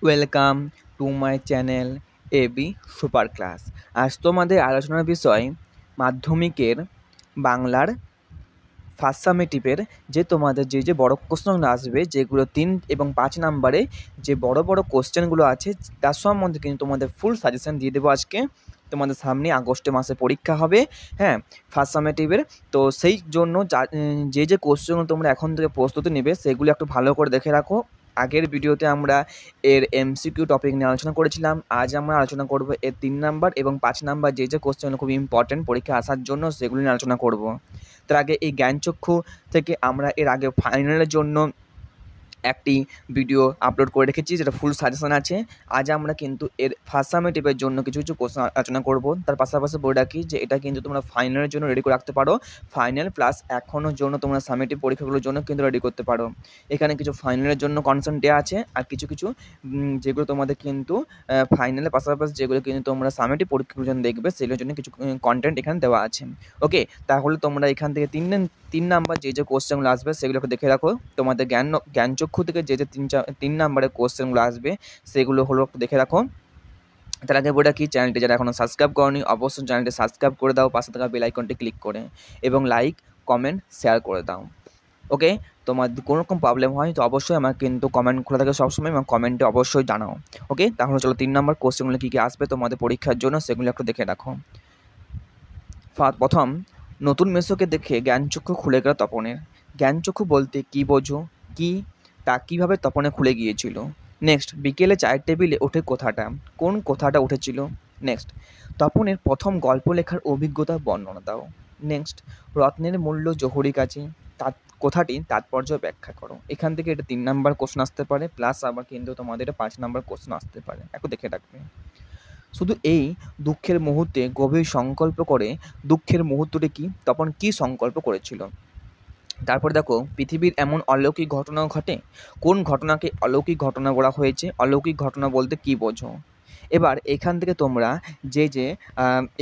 Welcome to my channel AB super class. আজ তোমাদের আলোচনার বিষয় মাধ্যমিকের বাংলার ফার্স্ট সামেটিভের যে তোমাদের যে বড় কোশ্চেনগুলো আসবে, যেগুলো 3 এবং 5 নাম্বারে যে বড় বড় কোশ্চেনগুলো আছে, তার সম্বন্ধে কিন্তু তোমাদের ফুল সাজেশন দিয়ে দেবো আজকে। তোমাদের সামনে আগস্ট মাসে পরীক্ষা হবে, হ্যাঁ, ফার্স্ট সামেটিভের। তো সেই জন্য যে কোশ্চেনগুলো তোমরা এখন থেকে প্রস্তুতি নেবে সেগুলো একটু ভালো করে দেখে রাখো। আগের ভিডিওতে আমরা এর এমসিকিউ টপিক নিয়ে আলোচনা করেছিলাম। আজ আমরা আলোচনা করব এর 3 নাম্বার এবং 5 নাম্বার যে কোশ্চেনগুলো খুব ইম্পর্টেন্ট পরীক্ষা আসার জন্য, সেগুলো নিয়ে আলোচনা করব। তার আগে এই জ্ঞানচক্ষু থেকে আমরা এর আগে ফাইনালের জন্য একটি ভিডিও আপলোড করে রেখেছি, যেটা ফুল সাজেশন আছে। আজ আমরা কিন্তু এর ফার্স্ট সামেটিভের জন্য কিছু কোশ্চেন আলোচনা করব। তার পাশাপাশি বলে রাখি যে এটা কিন্তু তোমরা ফাইনালের জন্য রেডি করে রাখতে পারো। ফাইনাল প্লাস এখনও জন্য তোমরা সামেটিভ পরীক্ষাগুলোর জন্য কিন্তু রেডি করতে পারো। এখানে কিছু ফাইনালের জন্য কনসেন্ট দেওয়া আছে, আর কিছু যেগুলো তোমাদের কিন্তু ফাইনালের পাশাপাশি যেগুলো কিন্তু তোমরা সামেটিভ পরীক্ষাগুলোর জন্য দেখবে, সেগুলোর জন্য কিছু কন্টেন্ট এখানে দেওয়া আছে। ওকে, তাহলে তোমরা এখান থেকে 3 নাম্বার যে কোশ্চেনগুলো আসবে সেগুলোকে দেখে রাখো। তোমাদের জ্ঞানচক্ষু থেকে যে 3 নাম্বারের কোশ্চেনগুলো আসবে সেগুলো হলো দেখে রাখো। তার আগে বলে রাখি, চ্যানেলটি যারা এখনও সাবস্ক্রাইব করনি অবশ্যই চ্যানেলটি সাবস্ক্রাইব করে দাও, পাশে থাকা বেল আইকনটি ক্লিক করে, এবং লাইক কমেন্ট শেয়ার করে দাও। ওকে, তোমার কোনো রকম প্রবলেম হয় তো অবশ্যই আমার কিন্তু কমেন্ট খোলা থাকে সবসময়, এবং কমেন্টে অবশ্যই জানাও। ওকে, তাহলে চলো 3 নাম্বার কোশ্চেনগুলো কী আসবে তোমাদের পরীক্ষার জন্য সেগুলো একটু দেখে রাখো। প্রথম, নতুন মেসোকে দেখে জ্ঞানচক্ষু খুলে গেল তপনের। জ্ঞানচক্ষু বলতে কী বোঝো, কি তা কীভাবে তপনে খুলে গিয়েছিল। নেক্সট, বিকেলে চায়ের টেবিলে ওঠে কথাটা, কোন কথাটা উঠেছিল। নেক্সট, তপনের প্রথম গল্প লেখার অভিজ্ঞতা বর্ণনা দাও। নেক্সট, রত্নের মূল্য জহুরি কাছে, কথাটি তাৎপর্য ব্যাখ্যা করো। এখান থেকে এটা 3 নাম্বার কোশ্চেন আসতে পারে, প্লাস আবার কিন্তু তোমাদের 5 নাম্বার কোশ্চেন আসতে পারে, একটু দেখে রাখবে। শুধু এই দুঃখের মুহূর্তে গভীর সংকল্প করে, দুঃখের মুহূর্তটি কি তপন কি সংকল্প করেছিল। তারপর দেখো, পৃথিবীর এমন অলৌকিক ঘটনা ঘটে, কোন ঘটনাকে অলৌকিক ঘটনা বলা হয়েছে, অলৌকিক ঘটনা বলতে কি বোঝো। এবার এখান থেকে তোমরা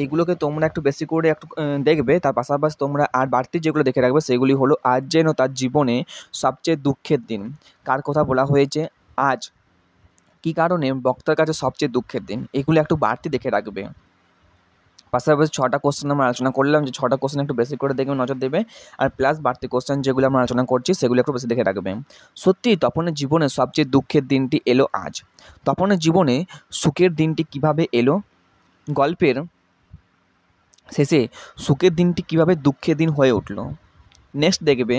এইগুলোকে তোমরা একটু বেশি করে একটু দেখবে। তার পাশাপাশি তোমরা আর বাড়তি যেগুলো দেখে রাখবে সেগুলি হলো, আজ যেন তার জীবনে সবচেয়ে দুঃখের দিন। কার কথা বলা হয়েছে, আজ কী কারণে বক্তার কাছে সবচেয়ে দুঃখের দিন, এগুলো একটু বাড়তি দেখে রাখবে। পাশাপাশি 6টা কোশ্চেন আমরা আলোচনা করলাম, যে 6টা কোশ্চেন একটু বেশি করে দেখবে, নজর দেবে, আর প্লাস বাড়তি কোশ্চেন যেগুলো আমরা আলোচনা করছি সেগুলো একটু বেশি দেখে রাখবে। সত্যিই তপনের জীবনে সবচেয়ে দুঃখের দিনটি এলো আজ। তপনের জীবনে সুখের দিনটি কিভাবে এলো, গল্পের শেষে সুখের দিনটি কিভাবে দুঃখের দিন হয়ে উঠল। নেক্সট দেখবে,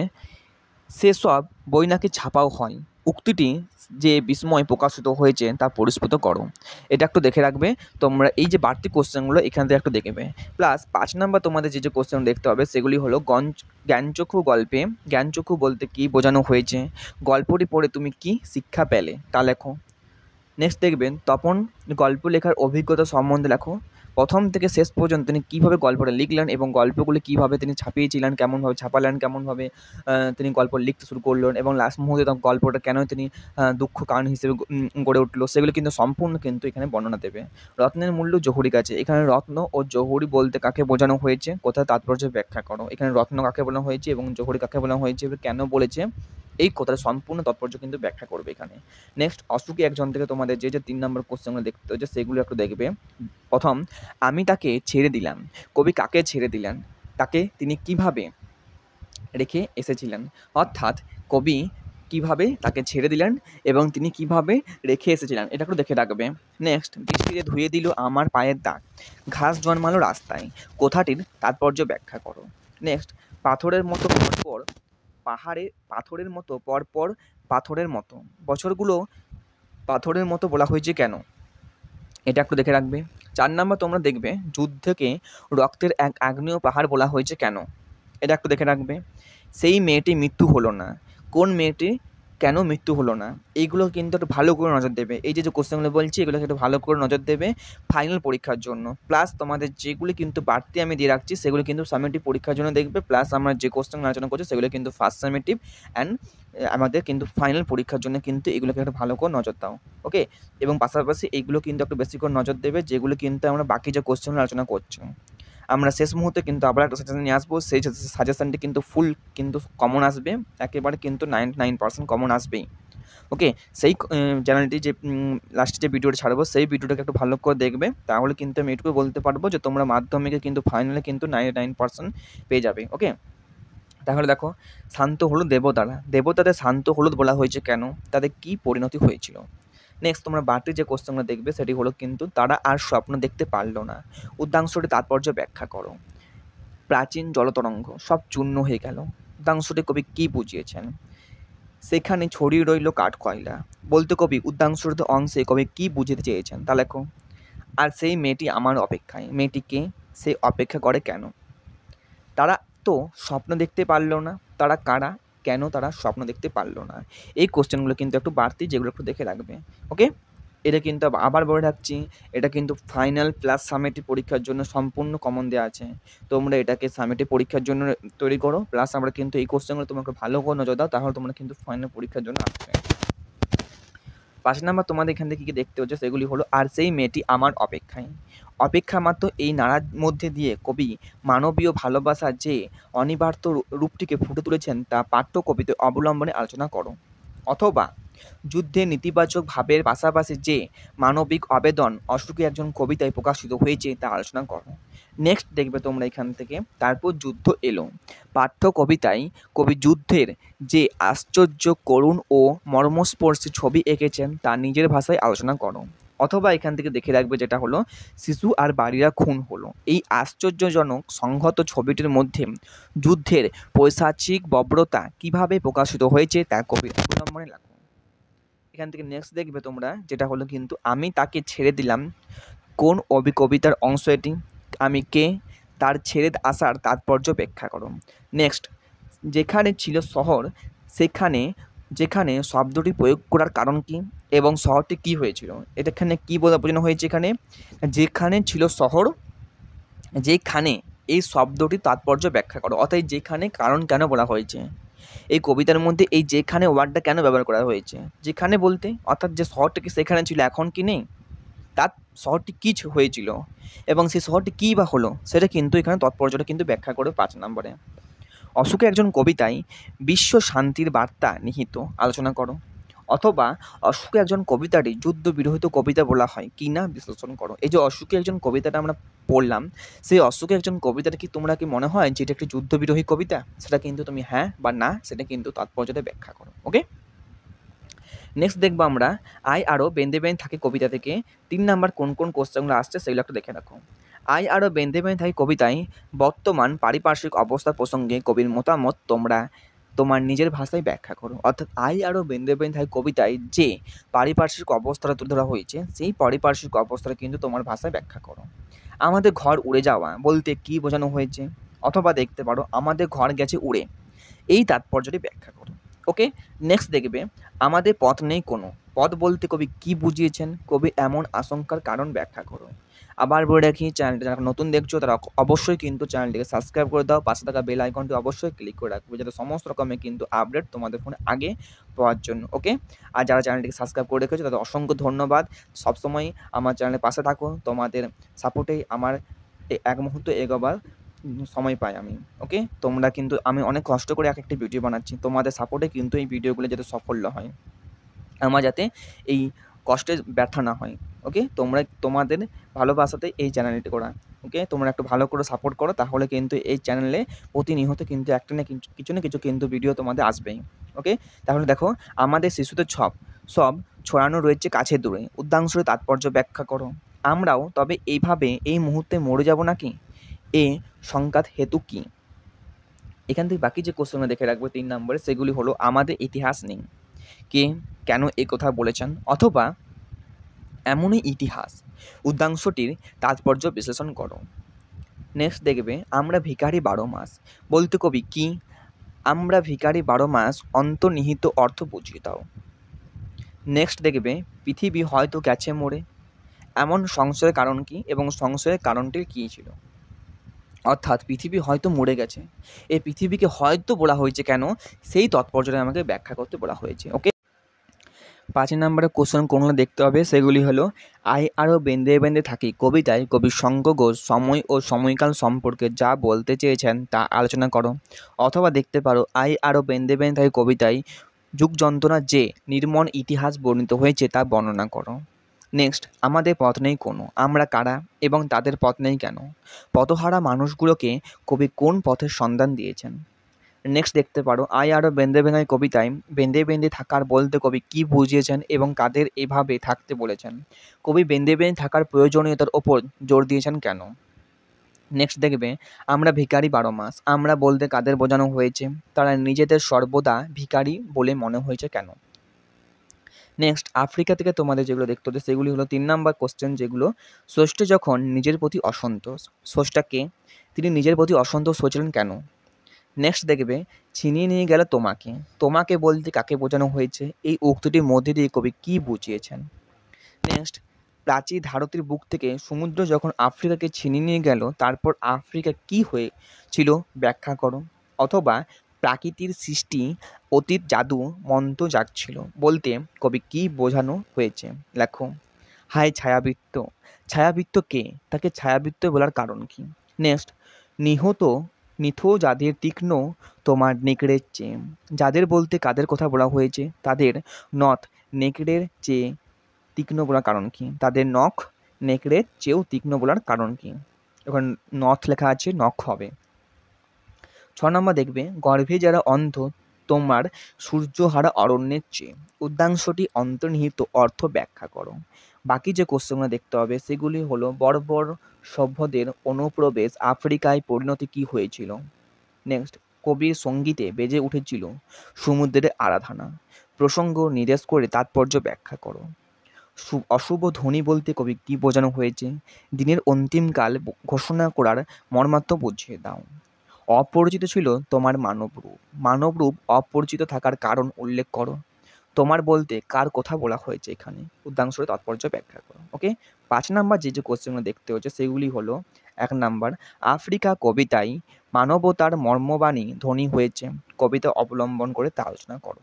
সেসব বই নাকি ছাপাও হয়, উক্তিটি যে বিস্ময় প্রকাশিত হয়েছে তা পরিস্ফুট করো। এটা একটু দেখে রাখবে তোমরা। এই যে বাড়তি কোশ্চেনগুলো এখান থেকে একটু দেখবে। প্লাস 5 নাম্বার তোমাদের যে কোশ্চেন দেখতে হবে সেগুলি হলো, জ্ঞানচক্ষু গল্পে জ্ঞানচক্ষু বলতে কী বোঝানো হয়েছে, গল্পটি পড়ে তুমি কি শিক্ষা পেলে তা লেখো। নেক্সট দেখবেন, তপন গল্প লেখার অভিজ্ঞতা সম্বন্ধে লেখো। প্রথম থেকে শেষ পর্যন্ত তিনি কীভাবে গল্পটা লিখলেন এবং গল্পগুলি কীভাবে তিনি ছাপিয়েছিলেন, কেমনভাবে ছাপালেন, কেমনভাবে তিনি গল্প লিখতে শুরু করলেন, এবং লাস্ট মুহূর্তে গল্পটা কেন তিনি দুঃখ কারণ হিসেবে গড়ে উঠলো, সেগুলো কিন্তু সম্পূর্ণ কিন্তু এখানে বর্ণনা দেবে। রত্নের মূল্য জহুরি কাছে, এখানে রত্ন ও জহুরি বলতে কাকে বোঝানো হয়েছে, কোথায় তাৎপর্য ব্যাখ্যা করো। এখানে রত্ন কাকে বলা হয়েছে এবং জহুরি কাকে বলা হয়েছে, কেন বলেছে, এই কথার সম্পূর্ণ তাৎপর্য কিন্তু ব্যাখ্যা করবে এখানে। নেক্সট, অসুখী একজন থেকে তোমাদের যে 3 নম্বর কোশ্চেনগুলো দেখতে হচ্ছে সেগুলো একটু দেখবে। প্রথম, আমি তাকে ছেড়ে দিলাম, কবি কাকে ছেড়ে দিলেন, তাকে তিনি কিভাবে রেখে এসেছিলেন, অর্থাৎ কবি কিভাবে তাকে ছেড়ে দিলেন এবং তিনি কিভাবে রেখে এসেছিলেন, এটা একটু দেখে রাখবে। নেক্সট, বৃষ্টিতে ধুয়ে দিল আমার পায়ের দাগ, ঘাস জন্মালো রাস্তায়, কথাটির তাৎপর্য ব্যাখ্যা করো। নেক্সট, পাথরের মতো পরপর পাহাড়ে, পাথরের মতো পরপর পাথরের মতো, বছরগুলো পাথরের মতো বলা হয়েছে কেন, এটা একটু দেখে রাখবে। 4 নাম্বার তোমরা দেখবে, যুদ্ধকে রক্তের এক আগ্নেয় পাহাড় বলা হয়েছে কেন, এটা একটু দেখে রাখবে। সেই মেয়েটি মৃত্যু হলো না, কোন মেয়েটি কেন মৃত্যু হলো না, এইগুলো কিন্তু একটু ভালো করে নজর দেবে। এই যে কোশ্চেনগুলো বলছি এগুলোকে একটু ভালো করে নজর দেবে ফাইনাল পরীক্ষার জন্য। প্লাস তোমাদের যেগুলি কিন্তু বাড়তি আমি দিয়ে রাখছি সেগুলো কিন্তু সামেটিভ পরীক্ষার জন্য দেখবে। প্লাস আমরা যে কোশ্চেন আলোচনা করছি সেগুলো কিন্তু ফার্স্ট সামেটিভ অ্যান্ড আমাদের কিন্তু ফাইনাল পরীক্ষার জন্য কিন্তু এগুলোকে একটু ভালো করে নজর দাও। ওকে, এবং পাশাপাশি এইগুলো কিন্তু একটু বেশি করে নজর দেবে যেগুলো কিন্তু আমরা বাকি যে কোশ্চেনগুলো আলোচনা করছি। আমরা শেষ মুহূর্তে কিন্তু আবার একটা সাজেশন নিয়ে আসবো, সেই সাজেশনটি কিন্তু ফুল কিন্তু কমন আসবে, একেবারে কিন্তু 99% কমন আসবেই। ওকে, সেই চ্যানেলটি যে লাস্টে যে ভিডিওটা ছাড়বো সেই ভিডিওটাকে একটু ভালো করে দেখবে, তাহলে কিন্তু আমি এটুকু বলতে পারবো যে তোমরা মাধ্যমিকে কিন্তু ফাইনালে কিন্তু 99% পেয়ে যাবে। ওকে, তাহলে দেখো, শান্ত হলুদ দেবতারা, দেবতাদের শান্ত হলুদ বলা হয়েছে কেন, তাদের কি পরিণতি হয়েছিল। নেক্সট তোমরা বাড়তি যে কোশ্চেনটা দেখবে সেটি হলো কিন্তু তারা আর স্বপ্ন দেখতে পারলো না, উদ্যাংশটি তাৎপর্য ব্যাখ্যা করো। প্রাচীন জলতরঙ্গ সব চূর্ণ হয়ে গেল, উদ্যাংশটি কবি কি বুঝিয়েছেন। সেখানে ছড়িয়ে রইল কাঠকয়লা, বলতে কবি উদ্যাংশটির অংশে কবি কি বুঝতে চেয়েছেন তা লেখো। আর সেই মেয়েটি আমার অপেক্ষায়, মেয়েটিকে সে অপেক্ষা করে কেন। তারা তো স্বপ্ন দেখতে পারলো না, তারা কারা, কেন তারা স্বপ্ন দেখতে পারলো না। এই কোশ্চেনগুলো কিন্তু একটু বাড়তি, যেগুলো একটু দেখে রাখবে। ওকে, এটা কিন্তু আবার বলে রাখছি, এটা কিন্তু ফাইনাল প্লাস সামেটিভ পরীক্ষার জন্য সম্পূর্ণ কমন দেওয়া আছে। তোমরা এটাকে সামেটিভ পরীক্ষার জন্য তৈরি করো, প্লাস আমরা কিন্তু এই কোশ্চেনগুলো তোমাকে ভালো করে নজর দাও, তাহলে তোমরা কিন্তু ফাইনাল পরীক্ষার জন্য আসবে। 5 নাম্বার তোমাদের এখান থেকে কী দেখতে হচ্ছে সেগুলি হলো, আর সেই মেয়েটি আমার অপেক্ষায়। অপেক্ষা মাত্র এই নাড়ার মধ্যে দিয়ে কবি মানবীয় ভালোবাসা যে অনিবার্য রূপটিকে ফুটে তুলেছেন তা পাঠ্য কবিতে অবলম্বনে আলোচনা করো। অথবা যুদ্ধে নেতিবাচক ভাবের পাশাপাশি যে মানবিক আবেদন অশোকে একজন কবিতায় প্রকাশিত হয়েছে তা আলোচনা করো। নেক্সট দেখবে তোমরা এখান থেকে, তারপর যুদ্ধ এলো। পাঠ্য কবিতায় কবি যুদ্ধের যে আশ্চর্য, করুণ ও মর্মস্পর্শী ছবি এঁকেছেন তা নিজের ভাষায় আলোচনা করো। অথবা এখান থেকে দেখে রাখবে যেটা হলো, শিশু আর বাড়িরা খুন হলো, এই আশ্চর্যজনক সংহত ছবিটির মধ্যে যুদ্ধের পৈশাচিক বর্বরতা কীভাবে প্রকাশিত হয়েছে তা কবির অবলম্বনে লেখো। এখান থেকে নেক্সট দেখবে তোমরা যেটা হলো কিন্তু, আমি তাকে ছেড়ে দিলাম, কোন কবিতার অংশ এটি, আমি কে, তার ছেড়ে আসার তাৎপর্য ব্যাখ্যা করো। নেক্সট, যেখানে ছিল শহর সেখানে যেখানে শব্দটি প্রয়োগ করার কারণ কি এবং শহরটি কি হয়েছিল। এখানে কি বোঝানো হয়েছে, এখানে যেখানে ছিল শহর, যেখানে এই শব্দটি তাৎপর্য ব্যাখ্যা করো, অর্থাৎ যেখানে কারণ কেন বলা হয়েছে। এই কবিতার মধ্যে এই যেখানে ওয়ার্ডটা কেন ব্যবহার করা হয়েছে, যেখানে বলতে অর্থাৎ যে শহরটি কি সেখানে ছিল এখন কি নেই, তার শহরটি কী হয়েছিল এবং সেই শহরটি কী বা হলো, সেটা কিন্তু এখানে তাৎপর্যটা কিন্তু ব্যাখ্যা করে 5 নম্বরে। অশোকের একজন কবিতায় বিশ্ব শান্তির বার্তা নিহিত, আলোচনা করো। অথবা অশোকের একজন কবিতাটি যুদ্ধ বিরহিত কবিতা বলা হয় কি না, বিশ্লেষণ করো। এই যে অশোকের একজন কবিতাটা আমরা পড়লাম, সেই অশোকের একজন কবিতাটা কি তোমরা কি মনে হয় যে এটা একটি যুদ্ধ বিরোহী কবিতা, সেটা কিন্তু তুমি হ্যাঁ বা না সেটা কিন্তু তাৎপর্যটা ব্যাখ্যা করো। ওকে, নেক্সট দেখবো আমরা, আই আরও বেঁধে বেঁধে থাকে কবিতা থেকে 3 নাম্বার কোন কোন কোশ্চেনগুলো আসছে সেগুলো একটু দেখে রাখো। আই আরও বেঁধে বেঁধে থাকে কবিতায় বর্তমান পারিপার্শ্বিক অবস্থার প্রসঙ্গে কবির মতামত তোমরা তোমার নিজের ভাষায় ব্যাখ্যা করো। অর্থাৎ আই আরও বেঁধে বেঁধে থাকে কবিতায় যে পারিপার্শ্বিক অবস্থাটা তুলে ধরা হয়েছে সেই পারিপার্শ্বিক অবস্থাটা কিন্তু তোমার ভাষায় ব্যাখ্যা করো। আমাদের ঘর উড়ে যাওয়া বলতে কি বোঝানো হয়েছে, অথবা দেখতে পারো আমাদের ঘর গেছে উড়ে, এই তাৎপর্যটি ব্যাখ্যা করো। ওকে, নেক্সট দেখবে, আমাদের পথ নেই কোনো, পথ বলতে কবি কি বুঝিয়েছেন, কবি এমন আশঙ্কার কারণ ব্যাখ্যা করো। আবার বলে রাখি, চ্যানেলটা যারা নতুন দেখছো তারা অবশ্যই কিন্তু চ্যানেলটিকে সাবস্ক্রাইব করে দাও, পাশে থাকা বেল আইকনটি অবশ্যই ক্লিক করে রাখবে যাতে সমস্ত রকমের কিন্তু আপডেট তোমাদের ফোনে আগে পাওয়ার জন্য। ওকে, আর যারা চ্যানেলটিকে সাবস্ক্রাইব করে রেখেছো তাদের অসংখ্য ধন্যবাদ। সবসময় আমার চ্যানেলের পাশে থাকো, তোমাদের সাপোর্টেই আমার এক মুহূর্ত এগোবার সময় পাই আমি। ওকে, তোমরা কিন্তু, আমি অনেক কষ্ট করে এক একটি ভিডিও বানাচ্ছি, তোমাদের সাপোর্টে কিন্তু এই ভিডিওগুলো যাতে সাফল্য হয়, আমার যাতে এই কষ্টে ব্যর্থ না হয়। ওকে, তোমাদের ভালোবাসাতে এই চ্যানেলটি করা। ওকে, তোমরা একটু ভালো করে সাপোর্ট করো, তাহলে কিন্তু এই চ্যানেলে প্রতিনিয়ত কিন্তু একটা না কিছু না কিছু কিন্তু ভিডিও তোমাদের আসবেই। ওকে, তাহলে দেখো, আমাদের শিশুদের সব ছড়ানো রয়েছে কাছে দূরে, উদ্যাংশের তাৎপর্য ব্যাখ্যা করো। আমরাও তবে এইভাবে এই মুহূর্তে মরে যাব নাকি, এ সংঘাত হেতু কি। এখান থেকে বাকি যে কোশ্চেনগুলো দেখে রাখবো 3 নম্বরে, সেগুলি হলো, আমাদের ইতিহাস নেই, কে কেন এই কথা বলেছেন, অথবা এমনই ইতিহাস, উদ্যাংশটির তাৎপর্য বিশ্লেষণ করো। নেক্সট দেখবে, আমরা ভিখারি 12 মাস বলতে কবি কি, আমরা ভিখারি 12 মাস অন্তর্নিহিত অর্থ বুঝিয়ে দাও। নেক্সট দেখবে, পৃথিবী হয়তো গেছে মরে, এমন সংশয়ের কারণ কি এবং সংশয়ের কারণটির কী ছিল। অর্থাৎ পৃথিবী হয়তো মরে গেছে, এই পৃথিবীকে হয়তো বলা হয়েছে কেন, সেই তাৎপর্যটা আমাকে ব্যাখ্যা করতে বলা হয়েছে। ওকে, 5 নম্বরের কোশ্চেন কোনগুলো দেখতে হবে সেগুলি হলো, আই আরও বেঁধে বেঁধে থাকি কবিতায় কবি শঙ্খ ঘোষ সময় ও সময়কাল সম্পর্কে যা বলতে চেয়েছেন তা আলোচনা করো। অথবা দেখতে পারো, আই আরও বেঁধে বেঁধে থাকি কবিতায় যুগ যন্ত্রণা যে নির্মম ইতিহাস বর্ণিত হয়েছে তা বর্ণনা করো। নেক্সট, আমাদের পথ নেই কোনো, আমরা কারা এবং তাদের পথ নেই কেন? পথহারা মানুষগুলোকে কবি কোন পথের সন্ধান দিয়েছেন? নেক্সট দেখতে পারো, আই আরও বেঁধে বেঁধে কবিতায় বেঁধে বেঁধে থাকার বলতে কবি কী বুঝিয়েছেন এবং কাদের এভাবে থাকতে বলেছেন? কবি বেঁধে বেঁধে থাকার প্রয়োজনীয়তার ওপর জোর দিয়েছেন কেন? নেক্সট দেখবে, আমরা ভিখারি 12 মাস, আমরা বলতে কাদের বোঝানো হয়েছে? তারা নিজেদের সর্বদা ভিখারি বলে মনে হয়েছে কেন? নেক্সট, আফ্রিকা থেকে তোমাদের যেগুলো দেখতে হতো সেগুলি হলো 3 নাম্বার কোশ্চেন, যেগুলো স্রষ্টা যখন নিজের প্রতি অসন্তোষ, স্রষ্টাকে তিনি নিজের প্রতি অসন্তোষ হয়েছিলেন কেন? নেক্সট দেখবে, ছিনিয়ে নিয়ে গেল তোমাকে, তোমাকে বলতে কাকে বোঝানো হয়েছে? এই উক্তিটির মধ্যে দিয়ে কবি কী বুঝিয়েছেন? নেক্সট, প্রাচীর ধারতির বুক থেকে সমুদ্র যখন আফ্রিকাকে ছিনিয়ে নিয়ে গেল তারপর আফ্রিকা কী হয়েছিল ব্যাখ্যা করো। অথবা প্রাকৃতির সৃষ্টি অতীত জাদু মন্ত্র জাগছিল বলতে কবি কী বোঝানো হয়েছে লেখো। হায় ছায়াবৃত্ত, ছায়াবৃত্ত কে? তাকে ছায়াবৃত্ত বলার কারণ কি? নেক্সট, নিহত নিথো যাদের তীক্ষ্ণ তোমার নেকড়ের চেয়ে, যাদের বলতে কাদের কথা বলা হয়েছে? তাদের নথ নেকড়ের চেয়ে তীক্ষ্ণ বলার কারণ কি? তাদের নখ নেকড়ের চেয়েও তীক্ষ্ণ বলার কারণ কি? এখন নথ লেখা আছে, নখ হবে। 6 নম্বর দেখবে, গর্ভে যারা অন্ধ তোমার সূর্যহারা অরণ্যের চেয়ে, উদ্যাংশটি অন্তর্নিহিত অর্থ ব্যাখ্যা করো। বাকি যে কোশ্চেনগুলো দেখতে হবে সেগুলি হলো, বর্বর সভ্যদের অনুপ্রবেশ আফ্রিকায় পরিণতি কী হয়েছিল? নেক্সট, কবির সঙ্গীতে বেজে উঠেছিল সমুদ্রের আরাধনা, প্রসঙ্গ নির্দেশ করে তাৎপর্য ব্যাখ্যা করো। অশুভ ধ্বনি বলতে কবি কী বোঝানো হয়েছে? দিনের অন্তিমকাল ঘোষণা করার মর্মার্থ বুঝিয়ে দাও। অপরিচিত ছিল তোমার মানবরূপ, মানবরূপ অপরিচিত থাকার কারণ উল্লেখ করো। তোমার বলতে কার কথা বলা হয়েছে এখানে? উদ্যাংশের তাৎপর্য ব্যাখ্যা করো। ওকে, 5 নাম্বার যে কোশ্চেনগুলো দেখতে হচ্ছে সেগুলি হলো, 1 নাম্বার, আফ্রিকা কবিতায় মানবতার মর্মবাণী ধ্বনি হয়েছে, কবিতা অবলম্বন করে তা আলোচনা করো।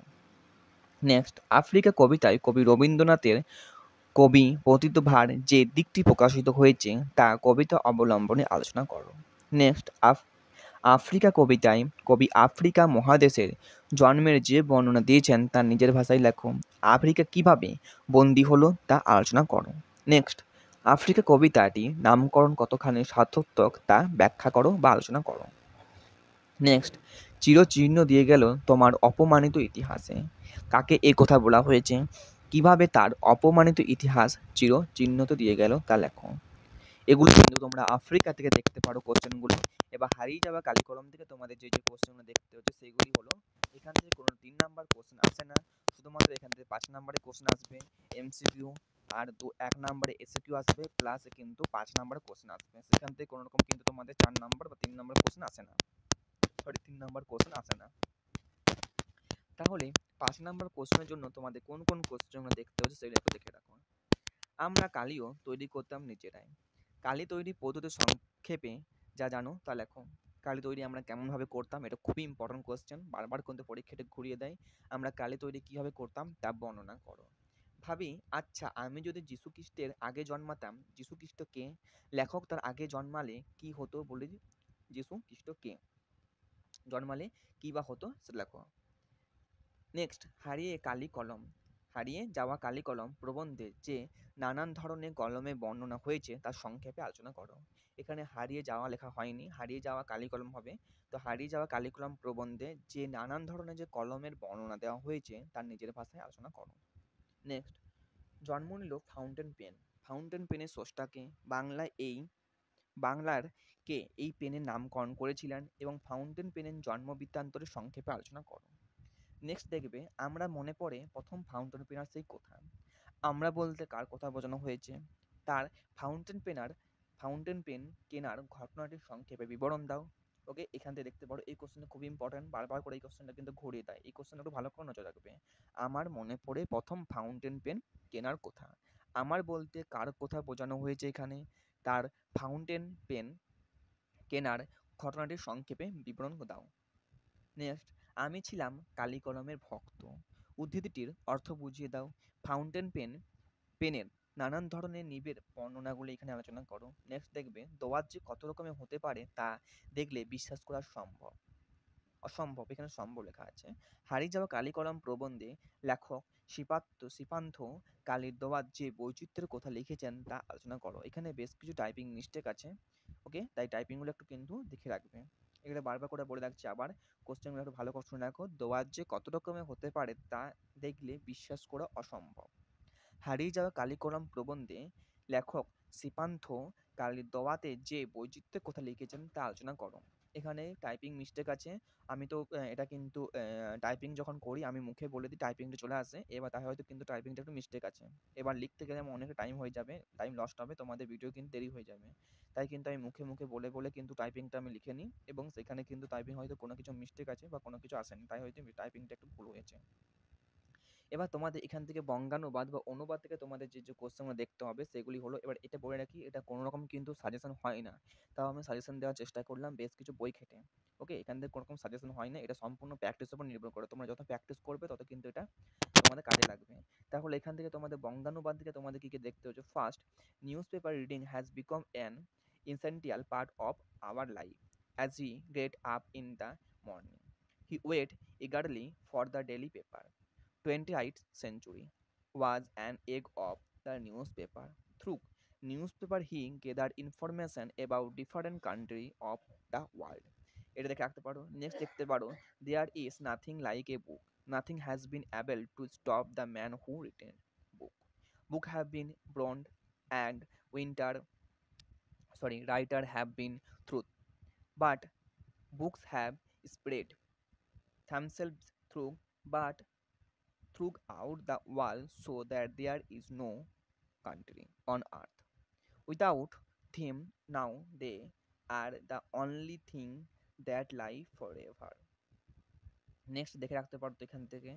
নেক্সট, আফ্রিকা কবিতায় কবি রবীন্দ্রনাথের কবি প্রতিভার যে দিকটি প্রকাশিত হয়েছে তা কবিতা অবলম্বনে আলোচনা করো। নেক্সট, আফ্রিকা কবিতায় কবি আফ্রিকা মহাদেশের জন্মের যে বর্ণনা দিয়েছেন তা নিজের ভাষায় লেখো। আফ্রিকা কিভাবে বন্দী হলো তা আলোচনা করো। নেক্সট, আফ্রিকা কবিতাটি নামকরণ কতখানি সার্থক তা ব্যাখ্যা করো বা আলোচনা করো। নেক্সট, চিরচিহ্ন দিয়ে গেল তোমার অপমানিত ইতিহাসে, কাকে এ কথা বলা হয়েছে? কিভাবে তার অপমানিত ইতিহাস চিরচিহ্নিত দিয়ে গেল তা লেখো। এগুলো কিন্তু তোমরা আফ্রিকা থেকে দেখতে পারো কোশ্চেনগুলো। এবার হারিয়ে যাওয়া কালিকলম থেকে তোমাদের যে কোশ্চেনগুলো দেখতে হচ্ছে সেগুলি হলো, এখান থেকে কোনো 3 নাম্বার কোশ্চেন আসে না, শুধুমাত্র এখান থেকে 5 নাম্বারের কোশ্চেন আসবে এমসিকিউ, আর 1 নাম্বারে এসকিউ আসবে, প্লাস কিন্তু 5 নাম্বারের কোশ্চেন আসবে। সেখান থেকে কোনো রকম কিন্তু তোমাদের 4 নাম্বার বা 3 নাম্বার কোশ্চেন আসে না, সরি 3 নাম্বার কোশ্চেন আসে না। তাহলে 5 নাম্বার কোশ্চেনের জন্য তোমাদের কোন কোন কোশ্চেনগুলো দেখতে হচ্ছে সেগুলো একটু দেখে রাখো। আমরা কালিও তৈরি করতাম নিজেরাই, কালি তৈরি পদ্ধতি সংক্ষেপে যা জানো তা লেখো। কালি তৈরি আমরা কেমনভাবে করতাম, এটা খুবই ইম্পর্টেন্ট কোশ্চেন, বারবার কিন্তু পরীক্ষাতে ঘুরিয়ে দেয়। আমরা কালি তৈরি কীভাবে করতাম তা বর্ণনা করো। ভাবি, আচ্ছা আমি যদি যীশু খ্রিস্টের আগে জন্মাতাম, যীশু খ্রিস্ট কে? লেখক তার আগে জন্মালে কি হতো বলে, যীশু খ্রিস্ট কে জন্মালে কি বা হতো সেটা লেখো। নেক্সট, হারিয়ে যাওয়া কালি কলম প্রবন্ধে যে নানান ধরনের কলমের বর্ণনা হয়েছে তার সংক্ষেপে আলোচনা করো। এখানে হারিয়ে যাওয়া লেখা হয়নি, হারিয়ে যাওয়া কালি কলম হবে। তো হারিয়ে যাওয়া কালি কলম প্রবন্ধে যে নানান ধরনের যে কলমের বর্ণনা দেওয়া হয়েছে তার নিজের ভাষায় আলোচনা করো। নেক্সট, জন্ম নিল ফাউন্টেন পেন, ফাউন্টেন পেনের স্রষ্টাকে? বাংলার কে এই পেনের নামকরণ করেছিলেন এবং ফাউন্টেন পেনের জন্ম বৃত্তান্তরে সংক্ষেপে আলোচনা করো। নেক্সট দেখবে, আমরা মনে পড়ে প্রথম ফাউন্টেন পেনার সেই কথা, আমরা বলতে কার কথা বোঝানো হয়েছে? তার ফাউন্টেন পেন কেনার ঘটনাটির সংক্ষেপে বিবরণ দাও। ওকে, এখান থেকে দেখতে পারো এই কোশ্চেনটা খুব ইম্পর্টেন্ট, বারবার করে এই কোশ্চেনটা কিন্তু ঘুরিয়ে দেয়, এই কোশ্চেনটা একটু ভালো করে নজর রাখবে। আমার মনে পড়ে প্রথম ফাউন্টেন পেন কেনার কথা, আমার বলতে কার কথা বোঝানো হয়েছে এখানে? তার ফাউন্টেন পেন কেনার ঘটনাটির সংক্ষেপে বিবরণ দাও। নেক্সট, আমি ছিলাম কালি কলমের ভক্ত, উদ্ধৃতিটির অর্থ বুঝিয়ে দাও। ফাউন্টেন পেনের নানান ধরনের নিবের বর্ণনাগুলো এখানে আলোচনা করো। নেক্সট দেখবে দোয়াত যে কত রকমের হতে পারে তা দেখলে বিশ্বাস করা অসম্ভব এখানে সম্ভব লেখা আছে। হারিয়ে যাওয়া কালিকলম প্রবন্ধে লেখক সিপান্থ কালীর দোয়াত যে বৈচিত্র্যের কথা লিখেছেন তা আলোচনা করো। এখানে বেশ কিছু টাইপিং মিস্টেক আছে, ওকে, তাই টাইপিংগুলো একটু কিন্তু দেখে রাখবে। এখানে বারবার করে বলে রাখছি, আবার কোশ্চেনগুলো একটু ভালো করে শুনে রাখো। দোয়াত যে কত রকমের হতে পারে তা দেখলে বিশ্বাস করা অসম্ভব। হারিয়ে যাওয়া কালিকলম প্রবন্ধে লেখক সিপান্থ কালীর দোয়াতে যে বৈচিত্র্যের কথা লিখেছেন তা আলোচনা করো। এখানে টাইপিং মিস্টেক আছে। আমি তো এটা কিন্তু টাইপিং যখন করি আমি মুখে বলে দিই, টাইপিংটা চলে আসে। এবার তাই হয়তো কিন্তু টাইপিংটা একটু মিস্টেক আছে। এবার লিখতে গেলে আমার অনেকটা টাইম হয়ে যাবে, টাইম লস্ট হবে, তোমাদের ভিডিও কিন্তু দেরি হয়ে যাবে। তাই কিন্তু আমি মুখে বলে কিন্তু টাইপিংটা আমি লিখে নিই, এবং সেখানে কিন্তু টাইপিং হয়তো কোনো কিছু মিস্টেক আছে বা কোনো কিছু আসেনি, তাই হয়তো টাইপিংটা একটু ভুল হয়েছে। এবার তোমাদের এখান থেকে বঙ্গানুবাদ বা অনুবাদ থেকে তোমাদের যে কোশ্চেনগুলো দেখতে হবে সেগুলি হলো, এবার এটা বলে রাখি, এটা কোনো রকম কিন্তু সাজেশন হয় না। তাও আমি সাজেশন দেওয়ার চেষ্টা করলাম বেশ কিছু বই ঘেঁটে। ওকে, এখান থেকে কোনো রকম সাজেশন হয় না, এটা সম্পূর্ণ প্র্যাকটিসের উপর নির্ভর করে। তোমরা যত প্র্যাকটিস করবে তত কিন্তু এটা তোমাদের কাজে লাগবে। তাহলে এখান থেকে তোমাদের বঙ্গানুবাদ থেকে তোমাদের কি দেখতে হচ্ছে। First, news paper reading has become an essential part of our life. As he get up in the morning, he wait eagerly for the daily paper. 20th century was an age of the newspaper. Through newspaper he gathered information about different country of the world. এটা দেখে রাখতে পারো। Next দেখতে পারো, there is nothing like a book. Nothing has been able to stop the man who written book. Book have been burned and writer have been truth. But books have spread themselves throughout the world so that there is no country on earth without them. Now they are the only thing that live forever. Next দেখে রাখতে পারো তো এখান থেকে,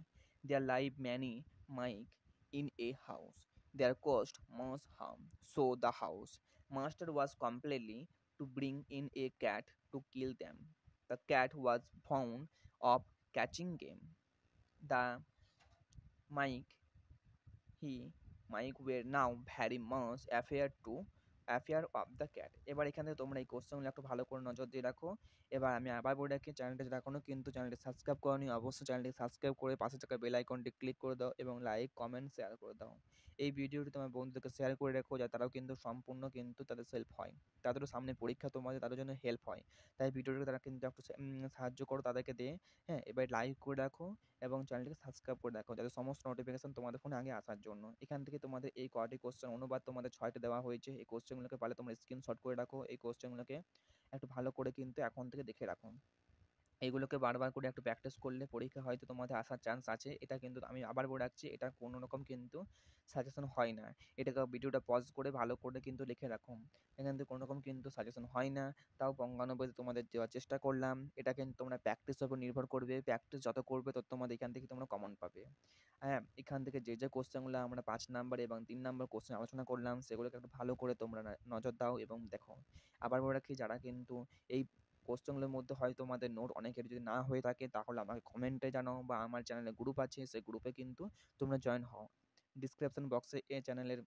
there live many mike in a house, there caused much harm, so the house master was completely to bring in a cat to kill them, the cat was found of catching game, the mike he Mike were now very much affair of the cat. এবার এখানে তোমরা এই কোশ্চেনগুলো একটু ভালো করে নজর দিয়ে রাখো। এবার আমি আবার বলে রাখি, চ্যানেলটা যারা এখনো কিন্তু চ্যানেলটি সাবস্ক্রাইব করোনি অবশ্যই চ্যানেলটি সাবস্ক্রাইব করে পাশে থাকা বেল আইকনটি ক্লিক করে দাও এবং লাইক কমেন্ট শেয়ার করে দাও। এই ভিডিওটি তোমার বন্ধুদেরকে শেয়ার করে রেখো, যাতে তারাও কিন্তু সম্পূর্ণ কিন্তু তাদের সেলফ হয়, তাদেরও সামনে পরীক্ষা, তোমাদের তাদের জন্য হেল্প হয়। তাই ভিডিওটি তারা কিন্তু একটু সাহায্য করো তাদেরকে দিয়ে। হ্যাঁ, এবার লাইক করে রাখো এবং চ্যানেলটিকে সাবস্ক্রাইব করে রাখো, যাতে সমস্ত নোটিফিকেশন তোমাদের ফোনে আগে আসার জন্য। এখান থেকে তোমাদের এই কয়টি কোশ্চেন অনুবাদ তোমাদের 6টি দেওয়া হয়েছে। এই কোশ্চেনগুলোকে পারলে তোমরা স্ক্রিনশট করে রাখো। এই কোশ্চেনগুলোকে একটু ভালো করে কিন্তু এখন থেকে দেখে রাখো। এইগুলোকে বারবার করে একটু প্র্যাকটিস করলে পরীক্ষা হয়তো তোমাদের আসার চান্স আছে। এটা কিন্তু আমি আবার বলে রাখছি, এটা কোনো রকম কিন্তু সাজেশন হয় না। এটাকে ভিডিওটা পজ করে ভালো করে কিন্তু লিখে রাখো। এখান থেকে কোনো রকম কিন্তু সাজেশন হয় না। তাও বঙ্গানুবাদে তোমাদের দেওয়ার চেষ্টা করলাম। এটা কিন্তু তোমরা প্র্যাকটিসের উপর নির্ভর করবে। প্র্যাকটিস যত করবে তত তোমাদের এখান থেকে তোমরা কমন পাবে। হ্যাঁ, এখান থেকে যে কোশ্চেনগুলো আমরা 5 নাম্বার এবং 3 নাম্বার কোশ্চেন আলোচনা করলাম সেগুলোকে একটু ভালো করে তোমরা নজর দাও এবং দেখো। আবার বলে রাখি, যারা কিন্তু এই কোশ্চেনগুলোর মধ্যে হয়তো তোমাদের নোট অনেকের যদি না হয়ে থাকে তাহলে আমাকে কমেন্টে জানাও, বা আমার চ্যানেলে গ্রুপ আছে সেই গ্রুপে কিন্তু তোমরা জয়েন হও। ডিসক্রিপশন বক্সে এই চ্যানেলের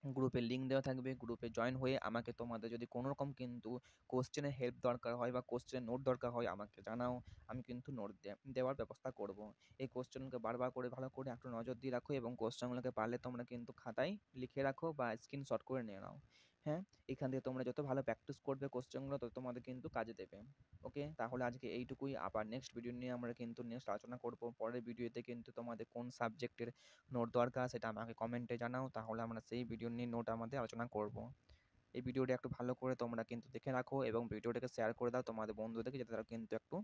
গ্রুপের লিঙ্ক দেওয়া থাকবে, গ্রুপে জয়েন হয়ে আমাকে তোমাদের যদি কোনো রকম কিন্তু কোশ্চেনের হেল্প দরকার হয় বা কোশ্চেনের নোট দরকার হয় আমাকে জানাও, আমি কিন্তু নোট দেওয়ার ব্যবস্থা করব। এই কোশ্চেনগুলোকে বারবার করে ভালো করে একটু নজর দিয়ে রাখো এবং কোশ্চেনগুলোকে পারলে তোমরা কিন্তু খাতায় লিখে রাখো বা স্ক্রিনশট করে নিয়ে নাও। হ্যাঁ, এখান থেকে তোমরা যত ভালো প্র্যাকটিস করবে কোশ্চেনগুলো তত তোমাদের কিন্তু কাজে দেবে। ওকে, তাহলে আজকে এইটুকুই। আবার নেক্সট ভিডিও নিয়ে আমরা কিন্তু নেক্সট আলোচনা করব। পরের ভিডিওতে কিন্তু তোমাদের কোন সাবজেক্টের নোট দরকার সেটা আমাকে কমেন্টে জানাও, তাহলে আমরা সেই ভিডিও নিয়ে নোট আমাদের আলোচনা করব। এই ভিডিওটা একটু ভালো করে তোমরা কিন্তু দেখে রাখো এবং ভিডিওটাকে শেয়ার করে দাও তোমাদের বন্ধুদেরকে, যাতে তারা কিন্তু একটু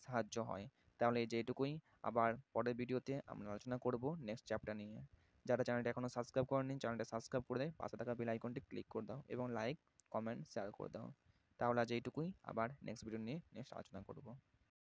সাহায্য হয়। তাহলে এই যে এটুকুই, আবার পরের ভিডিওতে আমরা আলোচনা করব নেক্সট চ্যাপ্টার নিয়ে। যারা চ্যানেলটা এখনো সাবস্ক্রাইব করেনি চ্যানেলটা সাবস্ক্রাইব করে দেয়, পাশে থাকা বেল আইকনটি ক্লিক করে দাও এবং লাইক কমেন্ট শেয়ার করে দাও। তাহলে আজ এইটুকুই, আবার নেক্সট ভিডিও নিয়ে নেক্সট আলোচনা করব।